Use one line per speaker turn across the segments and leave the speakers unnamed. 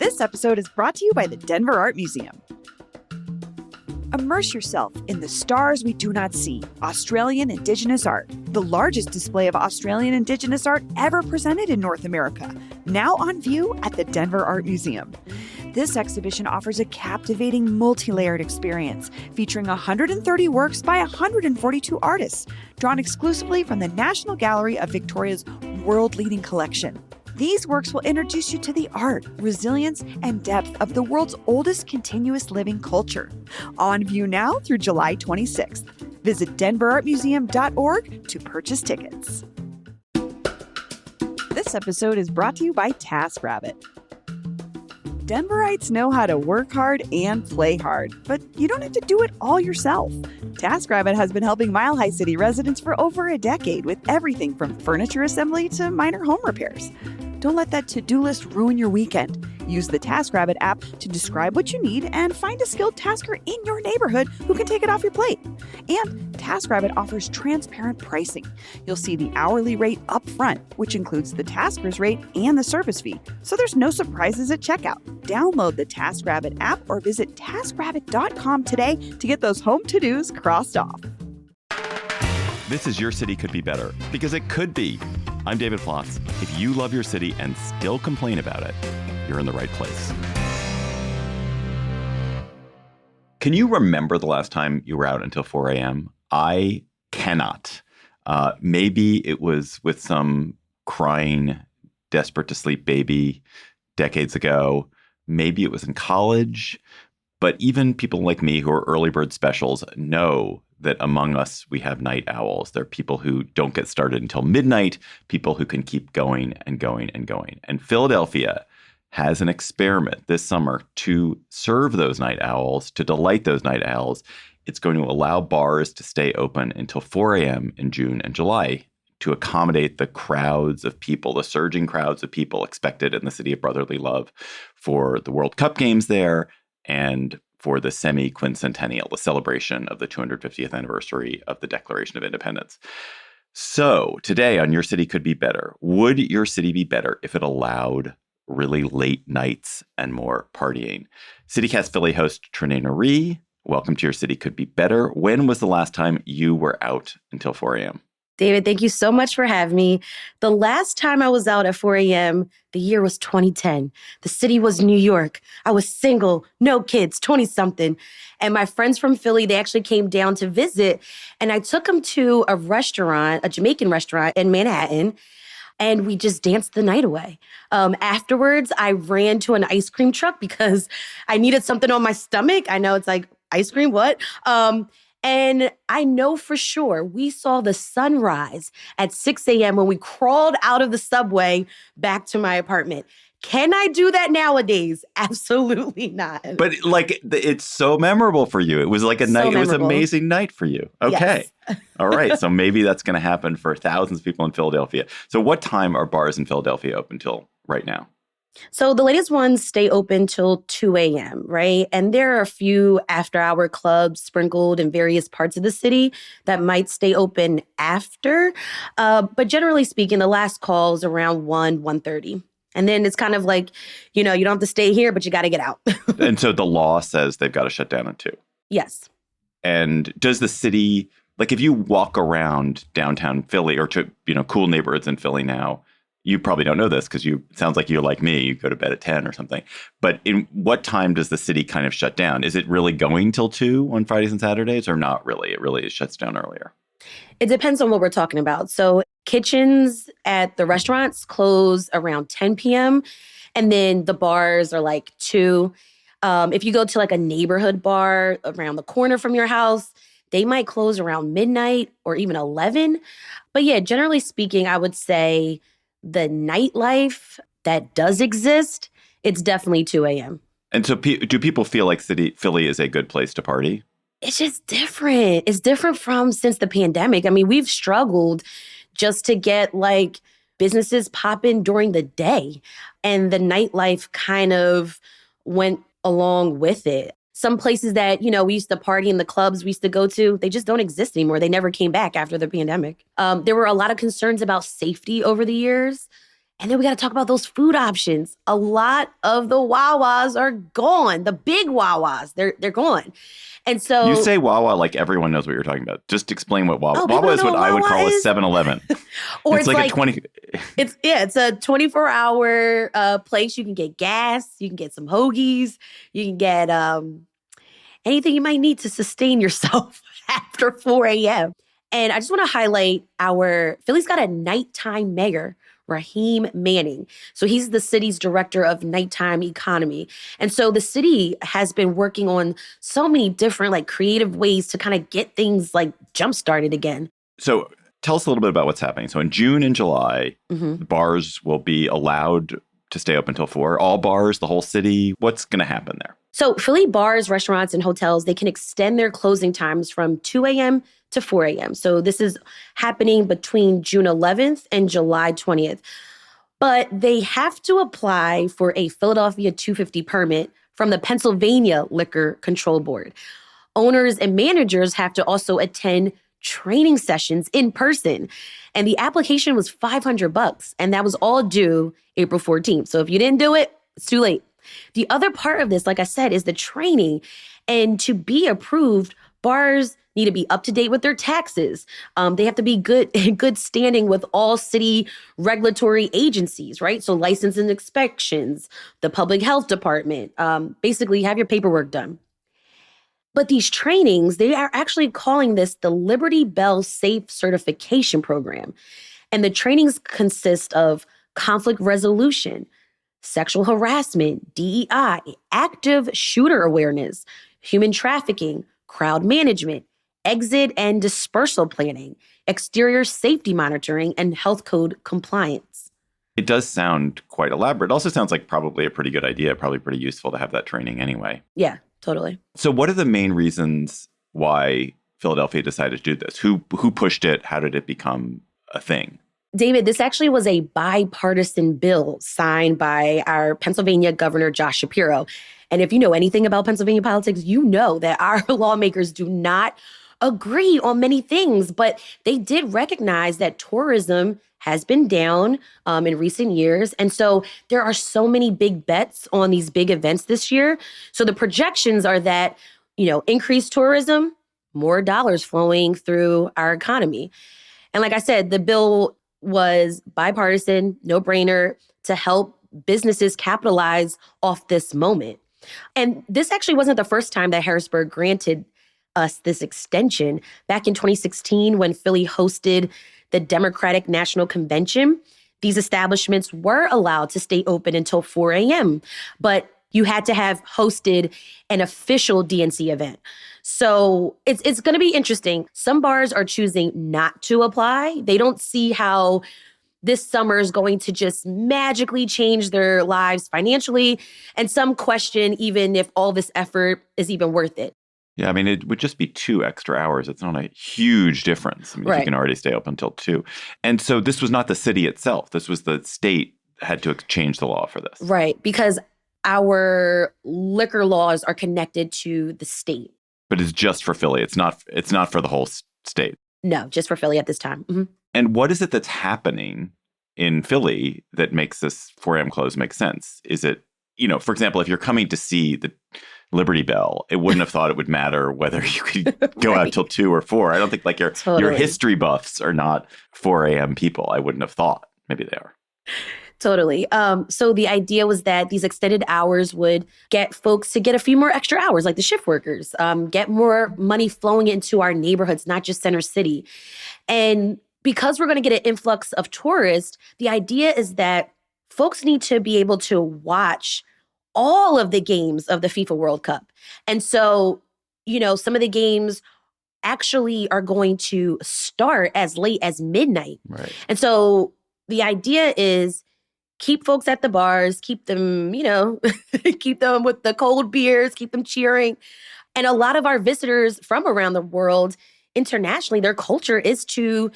This episode is brought to you by the Denver Art Museum. Immerse yourself in the stars we do not see, Australian Indigenous art, the largest display of Australian Indigenous art ever presented in North America, now on view at the Denver Art Museum. This exhibition offers a captivating, multi-layered experience featuring 130 works by 142 artists, drawn exclusively from the National Gallery of Victoria's world-leading collection. These works will introduce you to the art, resilience, and depth of the world's oldest continuous living culture. On view now through July 26th. Visit denverartmuseum.org to purchase tickets. This episode is brought to you by TaskRabbit. Denverites know how to work hard and play hard, but you don't have to do it all yourself. TaskRabbit has been helping Mile High City residents for over a decade with everything from furniture assembly to minor home repairs. Don't let that to-do list ruin your weekend. Use the TaskRabbit app to describe what you need and find a skilled tasker in your neighborhood who can take it off your plate. And TaskRabbit offers transparent pricing. You'll see the hourly rate up front, which includes the tasker's rate and the service fee, so there's no surprises at checkout. Download the TaskRabbit app or visit taskrabbit.com today to get those home to-dos crossed off.
This is Your City Could Be Better, because it could be. I'm David Plotz. If you love your city and still complain about it, you're in the right place. Can you remember the last time you were out until 4 a.m.? I cannot. Maybe it was with some crying, desperate to sleep baby decades ago. Maybe it was in college. But even people like me who are early bird specials know that among us, we have night owls. There are people who don't get started until midnight, people who can keep going and going and going. And Philadelphia has an experiment this summer to serve those night owls, to delight those night owls. It's going to allow bars to stay open until 4 a.m. in June and July to accommodate the crowds of people, the surging crowds of people expected in the city of brotherly love for the World Cup games there and for the semi-quincentennial, the celebration of the 250th anniversary of the Declaration of Independence. So today on Your City Could Be Better, would your city be better if it allowed really late nights and more partying? CityCast Philly host Trenae Nari, welcome to Your City Could Be Better. When was the last time you were out until 4 a.m.?
David, thank you so much for having me. The last time I was out at 4 a.m., the year was 2010. The city was New York. I was single, no kids, 20-something. And my friends from Philly, they actually came down to visit. And I took them to a restaurant, a Jamaican restaurant in Manhattan. And we just danced the night away. Afterwards, I ran to an ice cream truck because I needed something on my stomach. I know it's like, ice cream, what? And I know for sure we saw the sunrise at 6 a.m. when we crawled out of the subway back to my apartment. Can I do that nowadays? Absolutely not.
But like, it's so memorable for you. It was like a night. It was an amazing night for you. Okay. Yes. All right. So maybe that's going to happen for thousands of people in Philadelphia. So what time are bars in Philadelphia open till right now?
So the latest ones stay open till 2 a.m., right? And there are a few after-hour clubs sprinkled in various parts of the city that might stay open after. But generally speaking, the last call is around 1:30. And then it's kind of like, you don't have to stay here, but you got to get out.
And so the law says they've got to shut down at 2.
Yes.
And does the city, like if you walk around downtown Philly or to, cool neighborhoods in Philly now, you probably don't know this because it sounds like you're like me, you go to bed at 10 or something. But in what time does the city kind of shut down? Is it really going till 2 on Fridays and Saturdays or not really? It really shuts down earlier.
It depends on what we're talking about. So kitchens at the restaurants close around 10 p.m. and then the bars are like 2. If you go to like a neighborhood bar around the corner from your house, they might close around midnight or even 11. But yeah, generally speaking, I would say the nightlife that does exist, it's definitely 2 a.m.
And so do people feel like Philly is a good place to party?
It's just different. It's different from since the pandemic. I mean, we've struggled just to get like businesses popping during the day. And the nightlife kind of went along with it. Some places that, we used to party in the clubs we used to go to, they just don't exist anymore. They never came back after the pandemic. There were a lot of concerns about safety over the years. And then we got to talk about those food options. A lot of the Wawas are gone. The big Wawas, they're gone. And so
You say Wawa like everyone knows what you're talking about. Just explain what Wawa.
Oh, people
Wawa is
don't
what
know
I would
what
call
Wawa
a
is?
7-Eleven.
or
It's like a 20.
it's a 24-hour place. You can get gas, you can get some hoagies, you can get anything you might need to sustain yourself after 4 a.m. And I just want to highlight Philly's got a nighttime mayor, Raheem Manning. So he's the city's director of nighttime economy. And so the city has been working on so many different like creative ways to kind of get things like jump started again.
So tell us a little bit about what's happening. So in June and July,
Mhm.
bars will be allowed to stay open until 4. All bars, the whole city. What's going to happen there?
So Philly bars, restaurants, and hotels, they can extend their closing times from 2 a.m. to 4 a.m. So this is happening between June 11th and July 20th. But they have to apply for a Philadelphia 250 permit from the Pennsylvania Liquor Control Board. Owners and managers have to also attend training sessions in person. And the application was $500, and that was all due April 14th. So if you didn't do it, it's too late. The other part of this, like I said, is the training. And to be approved, bars need to be up to date with their taxes. They have to be in good standing with all city regulatory agencies, right? So license and inspections, the public health department, basically have your paperwork done. But these trainings, they are actually calling this the Liberty Bell Safe Certification Program. And the trainings consist of conflict resolution, sexual harassment, DEI, active shooter awareness, human trafficking, crowd management, exit and dispersal planning, exterior safety monitoring, and health code compliance.
It does sound quite elaborate. It also sounds like probably a pretty good idea, probably pretty useful to have that training anyway.
Yeah, totally.
So what are the main reasons why Philadelphia decided to do this? Who pushed it? How did it become a thing?
David, this actually was a bipartisan bill signed by our Pennsylvania Governor, Josh Shapiro. And if you know anything about Pennsylvania politics, you know that our lawmakers do not agree on many things, but they did recognize that tourism has been down in recent years. And so there are so many big bets on these big events this year. So the projections are that, increased tourism, more dollars flowing through our economy. And like I said, the bill was bipartisan, no brainer to help businesses capitalize off this moment. And this actually wasn't the first time that Harrisburg granted us this extension. Back in 2016, when Philly hosted the Democratic National Convention, these establishments were allowed to stay open until 4 a.m., but you had to have hosted an official DNC event. So it's going to be interesting. Some bars are choosing not to apply. They don't see how this summer is going to just magically change their lives financially. And some question even if all this effort is even worth it.
Yeah, I mean, it would just be 2 extra hours. It's not a huge difference. I mean, if you can already stay open until 2. And so this was not the city itself. This was the state had to change the law for this.
Right, because our liquor laws are connected to the state.
But it's just for Philly. It's not for the whole state.
No, just for Philly at this time. Mm-hmm.
And what is it that's happening in Philly that makes this 4 a.m. close make sense? Is it, for example, if you're coming to see the Liberty Bell, it wouldn't have thought it would matter whether you could go out till 2 or 4. I don't think your history buffs are not 4 a.m. people. I wouldn't have thought. Maybe they are.
Totally. So the idea was that these extended hours would get folks to get a few more extra hours, like the shift workers, get more money flowing into our neighborhoods, not just Center City. And because we're going to get an influx of tourists, the idea is that folks need to be able to watch all of the games of the FIFA World Cup. And so, some of the games actually are going to start as late as midnight.
Right.
And so the idea is keep folks at the bars, keep them, keep them with the cold beers, keep them cheering. And a lot of our visitors from around the world, internationally, their culture is to,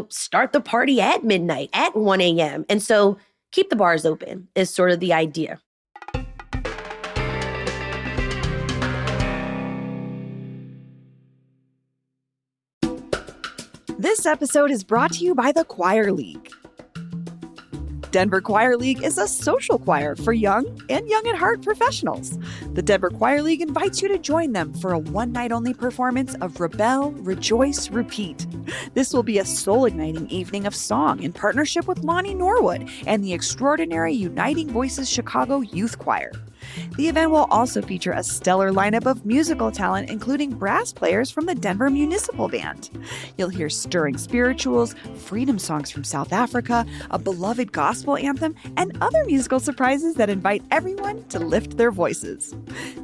start the party at midnight, at 1 a.m. And so keep the bars open is sort of the idea.
This episode is brought to you by the Choir League. Denver Choir League is a social choir for young and young at heart professionals. The Denver Choir League invites you to join them for a one-night-only performance of Rebel, Rejoice, Repeat. This will be a soul-igniting evening of song in partnership with Lonnie Norwood and the extraordinary Uniting Voices Chicago Youth Choir. The event will also feature a stellar lineup of musical talent, including brass players from the Denver Municipal Band. You'll hear stirring spirituals, freedom songs from South Africa, a beloved gospel anthem, and other musical surprises that invite everyone to lift their voices.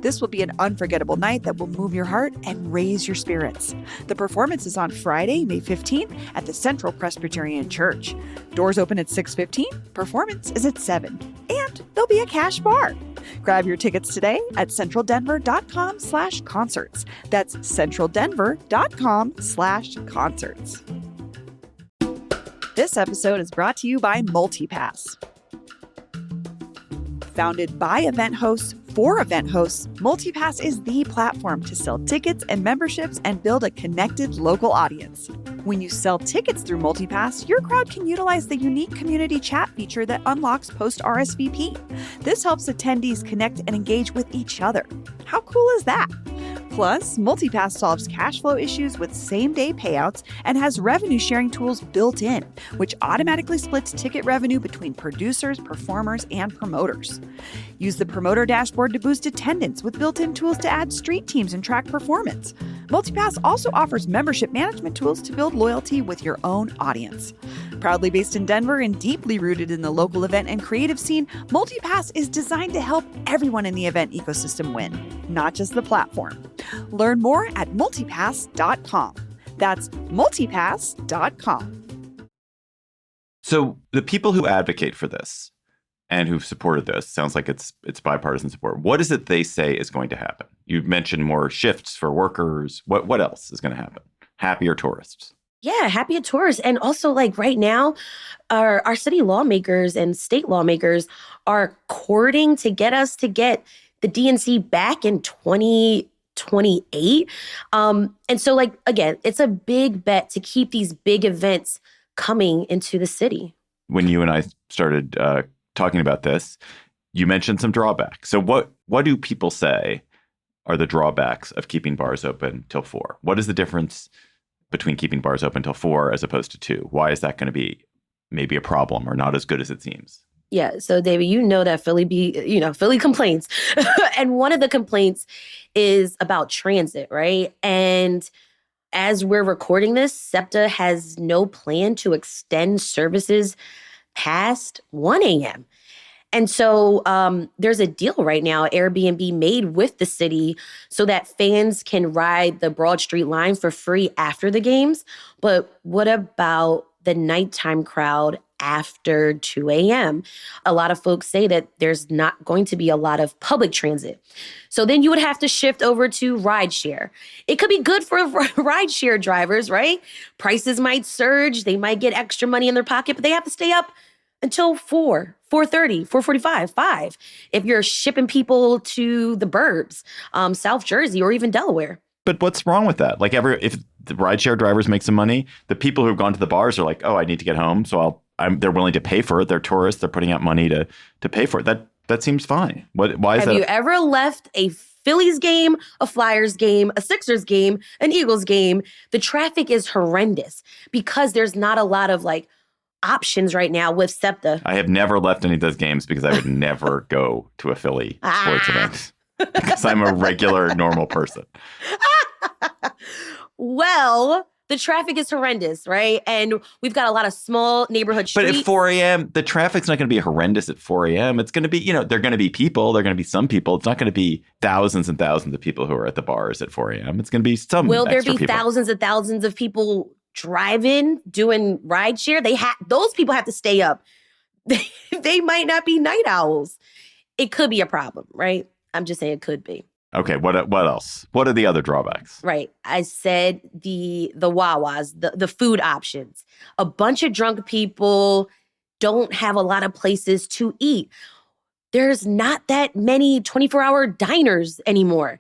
This will be an unforgettable night that will move your heart and raise your spirits. The performance is on Friday, May 15th at the Central Presbyterian Church. Doors open at 6:15, performance is at 7, and there'll be a cash bar. Grab your tickets today at centraldenver.com/concerts. That's centraldenver.com/concerts. This episode is brought to you by MultiPass. Founded by event hosts for event hosts, MultiPass is the platform to sell tickets and memberships and build a connected local audience. When you sell tickets through MultiPass, your crowd can utilize the unique community chat feature that unlocks post-RSVP. This helps attendees connect and engage with each other. How cool is that? Plus, MultiPass solves cash flow issues with same-day payouts and has revenue-sharing tools built in, which automatically splits ticket revenue between producers, performers, and promoters. Use the promoter dashboard to boost attendance with built-in tools to add street teams and track performance. MultiPass also offers membership management tools to build loyalty with your own audience. Proudly based in Denver and deeply rooted in the local event and creative scene, MultiPass is designed to help everyone in the event ecosystem win, not just the platform. Learn more at multipass.com. That's multipass.com.
So the people who advocate for this and who've supported this, sounds like it's bipartisan support. What is it they say is going to happen? You mentioned more shifts for workers. What else is going to happen? Happier tourists.
Yeah, happier tourists. And also, like right now, our city lawmakers and state lawmakers are courting to get us to get the DNC back in 2028. And so, like, again, it's a big bet to keep these big events coming into the city.
When you and I started talking about this, you mentioned some drawbacks. So what do people say are the drawbacks of keeping bars open till 4? What is the difference between keeping bars open till 4 as opposed to 2? Why is that going to be maybe a problem or not as good as it seems?
Yeah. So, David, you know that Philly complains. And one of the complaints is about transit, right? And as we're recording this, SEPTA has no plan to extend services past 1 a.m. And so there's a deal right now Airbnb made with the city so that fans can ride the Broad Street line for free after the games. But what about the nighttime crowd after 2 a.m.? A lot of folks say that there's not going to be a lot of public transit. So then you would have to shift over to rideshare. It could be good for rideshare drivers, right? Prices might surge. They might get extra money in their pocket, but they have to stay up until 4, 4:30, 4:45, 5. If you're shipping people to the burbs, South Jersey, or even Delaware.
But what's wrong with that? Like if the rideshare drivers make some money, the people who've gone to the bars are like, oh, I need to get home. So they're willing to pay for it. They're tourists. They're putting out money to pay for it. That seems fine. Why is that?
Have you ever left a Phillies game, a Flyers game, a Sixers game, an Eagles game? The traffic is horrendous because there's not a lot of options right now with SEPTA.
I have never left any of those games because I would never go to a Philly sports event because I'm a regular, normal person.
Well, the traffic is horrendous, right? And we've got a lot of small neighborhood streets.
But at 4 a.m., the traffic's not going to be horrendous at 4 a.m. It's going to be, they're going to be people. They're going to be some people. It's not going to be thousands and thousands of people who are at the bars at 4 a.m. It's going to be some
Will there
extra
be
people.
Thousands and thousands of people driving, doing rideshare? Those people have to stay up. They might not be night owls. It could be a problem, right? I'm just saying it could be.
Okay, what else? What are the other drawbacks?
Right. I said the Wawas, the food options. A bunch of drunk people don't have a lot of places to eat. There's not that many 24-hour diners anymore.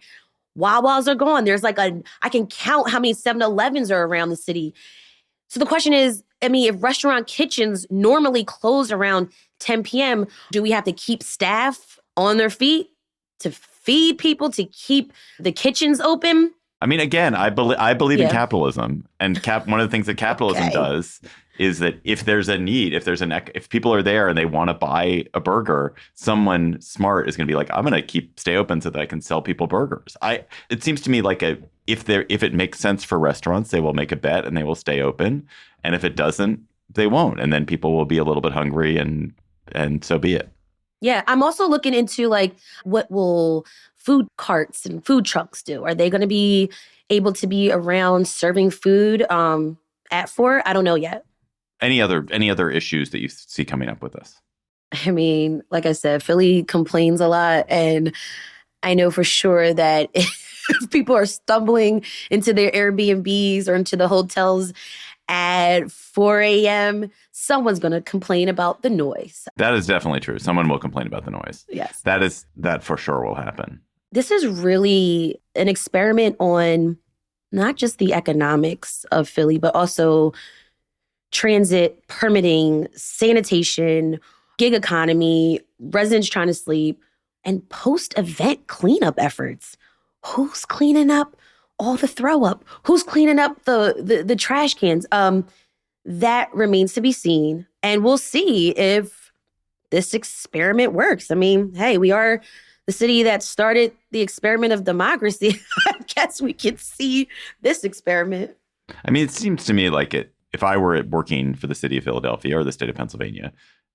Wawas are gone. There's I can count how many 7-Elevens are around the city. So the question is, I mean, if restaurant kitchens normally close around 10 p.m., do we have to keep staff on their feet to feed people, to keep the kitchens open?
I mean, again, I believe in
Yeah.
capitalism, and one of the things that capitalism
Okay.
does is that if there's a need, if people are there and they want to buy a burger, someone smart is going to be like, I'm going to stay open so that I can sell people burgers. It seems to me like if it makes sense for restaurants, they will make a bet and they will stay open, and if it doesn't, they won't, and then people will be a little bit hungry, and so be it.
Yeah, I'm also looking into like what will food carts and food trucks do? Are they going to be able to be around serving food at 4? I don't know yet.
Any other issues that you see coming up with this?
I mean, like I said, Philly complains a lot, and I know for sure that if people are stumbling into their Airbnbs or into the hotels at 4 a.m., someone's going to complain about the noise.
That is definitely true. Someone will complain about the noise.
Yes.
That for sure will happen.
This is really an experiment on not just the economics of Philly, but also transit, permitting, sanitation, gig economy, residents trying to sleep, and post-event cleanup efforts. Who's cleaning up all the throw up? Who's cleaning up the trash cans? That remains to be seen. And we'll see if this experiment works. I mean, hey, we are the city that started the experiment of democracy. I guess we can see this experiment.
I mean, it seems to me like if I were working for the city of Philadelphia or the state of Pennsylvania,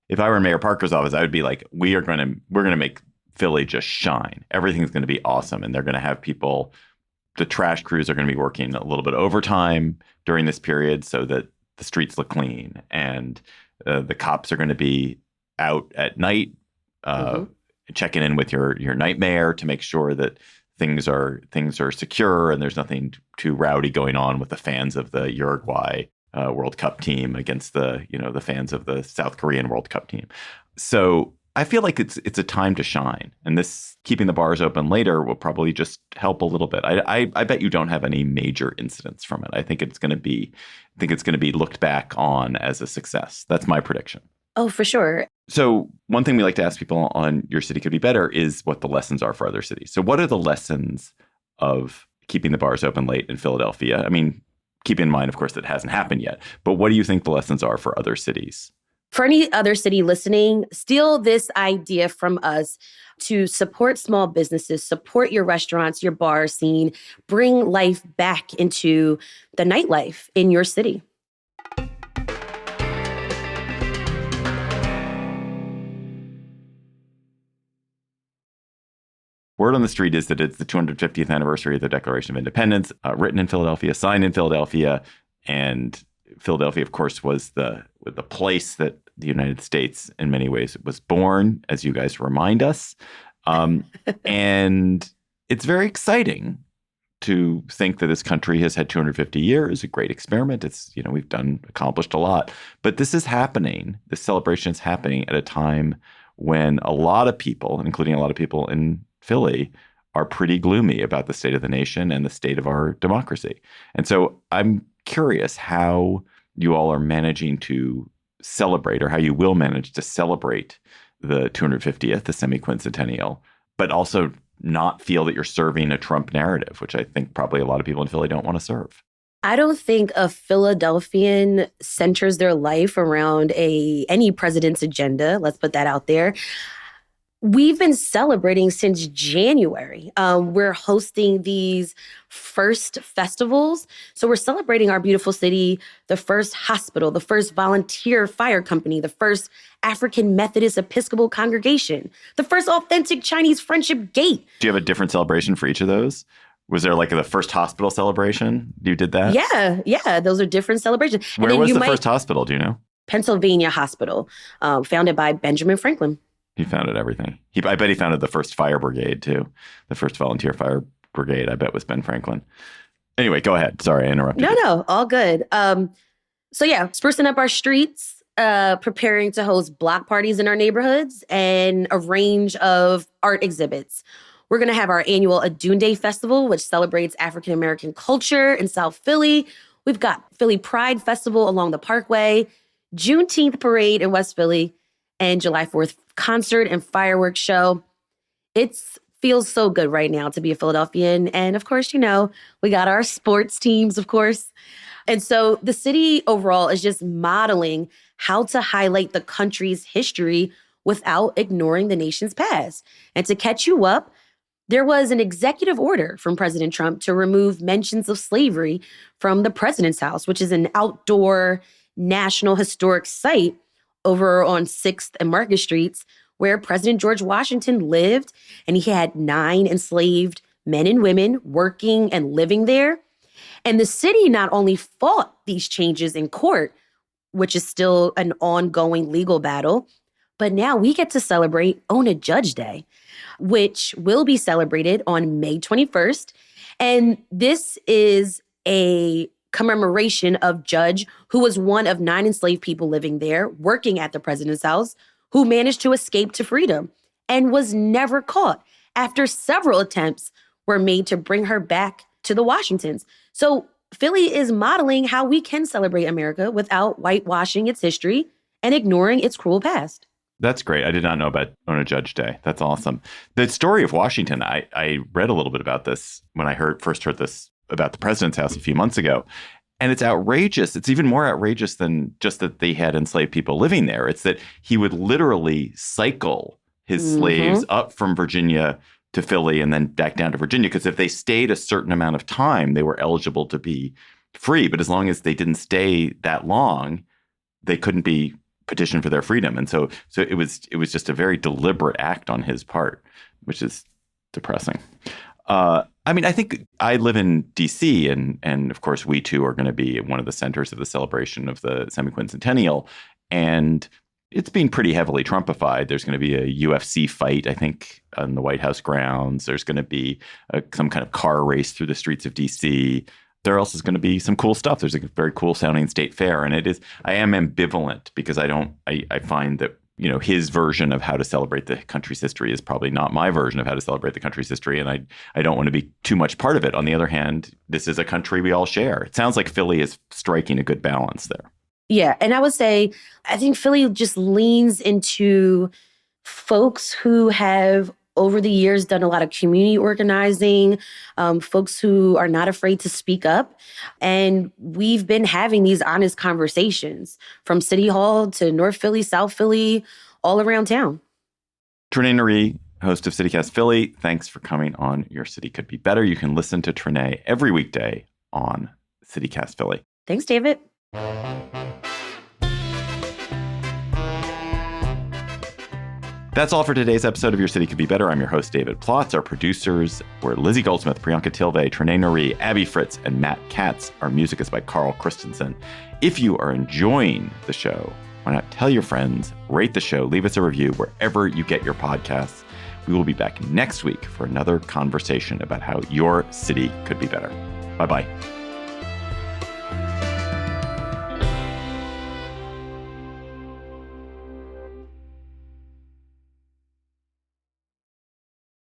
if I were in Mayor Parker's office, I would be like, we're going to make Philly just shine. Everything's going to be awesome. And they're going to have people, the trash crews are going to be working a little bit overtime during this period so that the streets look clean. And the cops are going to be out at night, checking in with your night mayor to make sure that things are secure and there's nothing too rowdy going on with the fans of the Uruguay World Cup team against the fans of the South Korean World Cup team. So I feel like it's a time to shine, and this keeping the bars open later will probably just help a little bit. I bet you don't have any major incidents from it. I think it's going to be looked back on as a success. That's my prediction.
Oh, for sure.
So one thing we like to ask people on Your City Could Be Better is what the lessons are for other cities. So what are the lessons of keeping the bars open late in Philadelphia? I mean, keep in mind, of course, that hasn't happened yet. But what do you think the lessons are for other cities?
For any other city listening, steal this idea from us to support small businesses, support your restaurants, your bar scene, bring life back into the nightlife in your city.
Word on the street is that it's the 250th anniversary of the Declaration of Independence, written in Philadelphia, signed in Philadelphia. And Philadelphia, of course, was the place that the United States, in many ways, was born, as you guys remind us. And it's very exciting to think that this country has had 250 years, a great experiment. It's, we've accomplished a lot. But this is happening. This celebration is happening at a time when a lot of people, including a lot of people in Philly, are pretty gloomy about the state of the nation and the state of our democracy. And so I'm curious how you all are managing to celebrate, or how you will manage to celebrate the 250th, the semi-quincentennial, but also not feel that you're serving a Trump narrative, which I think probably a lot of people in Philly don't want to serve.
I don't think a Philadelphian centers their life around any president's agenda. Let's put that out there. We've been celebrating since January. We're hosting these first festivals. So we're celebrating our beautiful city, the first hospital, the first volunteer fire company, the first African Methodist Episcopal congregation, the first authentic Chinese friendship gate.
Do you have a different celebration for each of those? Was there like the first hospital celebration? You did that?
Yeah. Those are different celebrations.
Where was the first hospital? Do you know?
Pennsylvania Hospital, founded by Benjamin Franklin.
He founded everything. I bet he founded the first fire brigade, too. The first volunteer fire brigade, I bet, was Ben Franklin. Anyway, go ahead. Sorry, I interrupted you.
No, all good. So sprucing up our streets, preparing to host block parties in our neighborhoods, and a range of art exhibits. We're going to have our annual Adunde Festival, which celebrates African-American culture in South Philly. We've got Philly Pride Festival along the Parkway, Juneteenth Parade in West Philly, and July 4th concert and fireworks show. It feels so good right now to be a Philadelphian. And of course, we got our sports teams, of course. And so the city overall is just modeling how to highlight the country's history without ignoring the nation's past. And to catch you up, there was an executive order from President Trump to remove mentions of slavery from the President's House, which is an outdoor National Historic Site over on 6th and Market Streets, where President George Washington lived, and he had 9 enslaved men and women working and living there. And the city not only fought these changes in court, which is still an ongoing legal battle, but now we get to celebrate Own a Judge Day, which will be celebrated on May 21st. And this is a commemoration of Judge, who was one of 9 enslaved people living there, working at the President's House, who managed to escape to freedom and was never caught after several attempts were made to bring her back to the Washingtons. So Philly is modeling how we can celebrate America without whitewashing its history and ignoring its cruel past.
That's great. I did not know about Own a Judge Day. That's awesome. The story of Washington, I read a little bit about this when I first heard this about the President's House a few months ago. And it's outrageous. It's even more outrageous than just that they had enslaved people living there. It's that he would literally cycle his slaves up from Virginia to Philly and then back down to Virginia, because if they stayed a certain amount of time, they were eligible to be free. But as long as they didn't stay that long, they couldn't be petitioned for their freedom. And so it was just a very deliberate act on his part, which is depressing. I think I live in D.C. and of course we too are going to be one of the centers of the celebration of the semi-quincentennial, and it's been pretty heavily Trumpified. There's going to be a UFC fight, I think, on the White House grounds. There's going to be some kind of car race through the streets of D.C. There also is going to be some cool stuff. There's a very cool sounding state fair, and I am ambivalent because I find that his version of how to celebrate the country's history is probably not my version of how to celebrate the country's history. And I don't want to be too much part of it. On the other hand, this is a country we all share. It sounds like Philly is striking a good balance there.
Yeah. And I would say, I think Philly just leans into folks who have over the years done a lot of community organizing, folks who are not afraid to speak up. And we've been having these honest conversations from City Hall to North Philly, South Philly, all around town.
Trenae Nuri, host of CityCast Philly, thanks for coming on Your City Could Be Better. You can listen to Trenae every weekday on CityCast Philly.
Thanks, David.
That's all for today's episode of Your City Could Be Better. I'm your host, David Plotz. Our producers were Lizzie Goldsmith, Priyanka Tilve, Trenae Nuri, Abby Fritz, and Matt Katz. Our music is by Carl Christensen. If you are enjoying the show, why not tell your friends, rate the show, leave us a review wherever you get your podcasts. We will be back next week for another conversation about how your city could be better. Bye-bye.